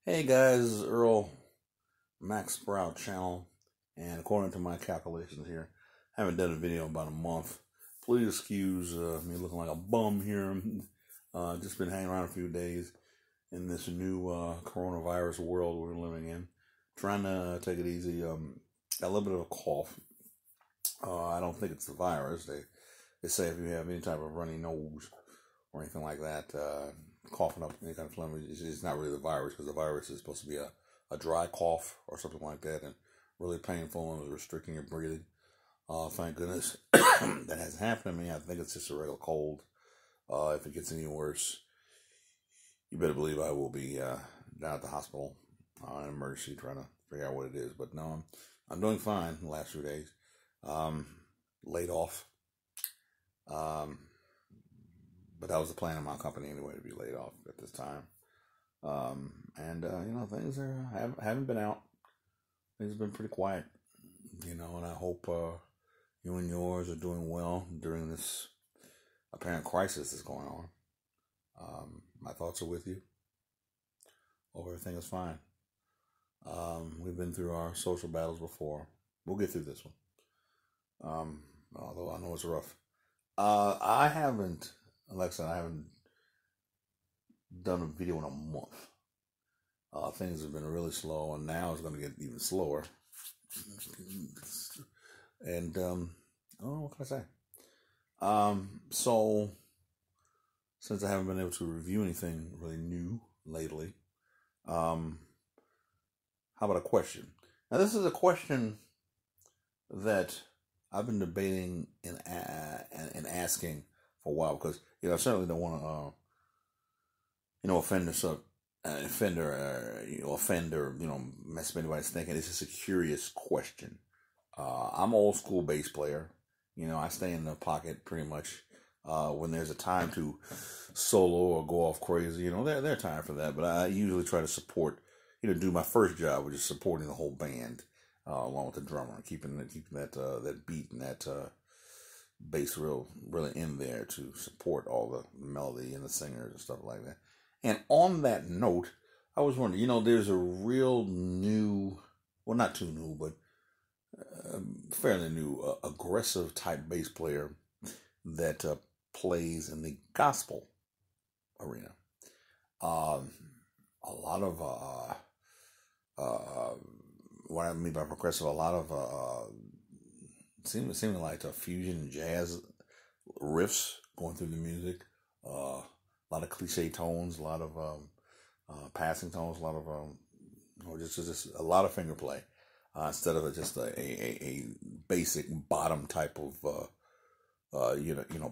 Hey guys, this is Earl, maxproud channel, and according to my calculations here, I haven't done a video in about a month. Please excuse me looking like a bum here. Just been hanging around a few days in this new coronavirus world we're living in. Trying to take it easy. Got a little bit of a cough. I don't think it's the virus. They say if you have any type of runny nose or anything like that, coughing up any kind of phlegm, it's not really the virus, because the virus is supposed to be a dry cough or something like that, and really painful and restricting your breathing. Thank goodness that hasn't happened to me. I think it's just a regular cold. If it gets any worse, you better believe I will be down at the hospital in emergency trying to figure out what it is. But no, I'm doing fine the last few days. Laid off. But that was the plan of my company anyway, to be laid off at this time. Things haven't been out. Things have been pretty quiet, and I hope you and yours are doing well during this apparent crisis that's going on. My thoughts are with you. Hope everything is fine. We've been through our social battles before. We'll get through this one. Although I know it's rough. I haven't done a video in a month. Things have been really slow, and now it's going to get even slower. And, what can I say? So, since I haven't been able to review anything really new lately, how about a question? Now, this is a question that I've been debating and asking for a while, because I certainly don't want to offend or mess up anybody's thinking. It's just a curious question. I'm an old school bass player. I stay in the pocket pretty much when there's a time to solo or go off crazy. There are time for that, but I usually try to support. Do my first job, which is supporting the whole band along with the drummer, keeping that beat and that bass really in there to support all the melody and the singers and stuff like that. And on that note, I was wondering, there's a real new, well, not too new, but fairly new, aggressive type bass player that plays in the gospel arena. A lot of what I mean by progressive, a lot of seeming like a fusion jazz riffs going through the music, a lot of cliche tones, a lot of passing tones, a lot of just a lot of finger play instead of just a basic bottom type of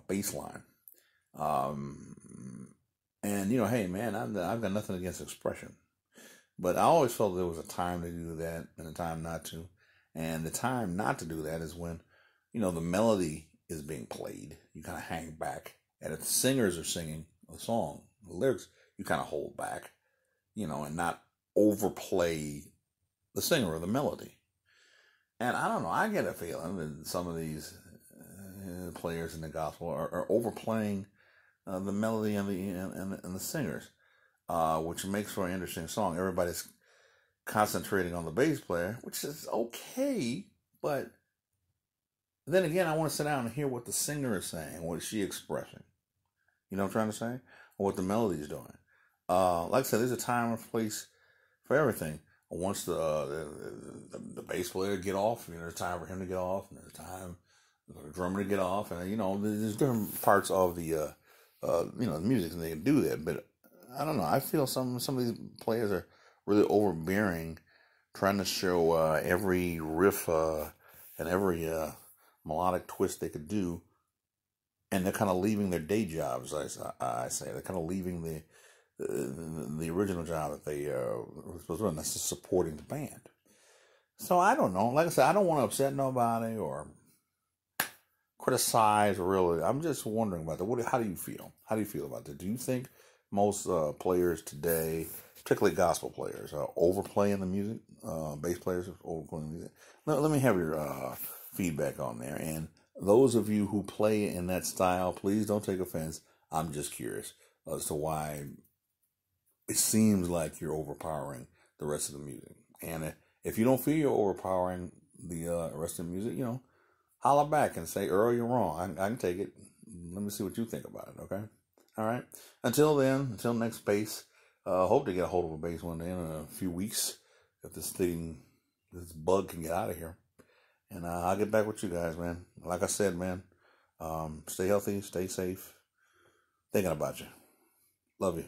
bass line. Hey man, I've got nothing against expression, but I always felt there was a time to do that and a time not to. And the time not to do that is when, the melody is being played. You kind of hang back. And if the singers are singing a song, the lyrics, you kind of hold back, and not overplay the singer or the melody. And I don't know, I get a feeling that some of these players in the gospel are overplaying the melody and the singers, which makes for an interesting song. Everybody's concentrating on the bass player, which is okay, but then again, I want to sit down and hear what the singer is saying, what is she expressing. You know what I'm trying to say? Or what the melody is doing. Like I said, there's a time and place for everything. Once the bass player get off, there's time for him to get off, and there's time for the drummer to get off, and there's different parts of the the music, and they can do that. But I don't know. I feel some of these players are really overbearing, trying to show every riff and every melodic twist they could do, and they're kind of leaving their day jobs. I say they're kind of leaving the original job that they were supposed to do, and that's just supporting the band. So I don't know. Like I said, I don't want to upset nobody or criticize. Really, I'm just wondering about that. How do you feel? How do you feel about that? Do you think most players today, particularly gospel players, are overplaying the music? Bass players are overplaying the music. Let me have your feedback on there. And those of you who play in that style, please don't take offense. I'm just curious as to why it seems like you're overpowering the rest of the music. And if you don't feel you're overpowering the rest of the music, holler back and say, Earl, you're wrong. I can take it. Let me see what you think about it, okay? All right. Until then, until next bass, hope to get a hold of a bass one day in a few weeks if this bug can get out of here. And I'll get back with you guys, man. Like I said, man, stay healthy, stay safe. Thinking about you. Love you.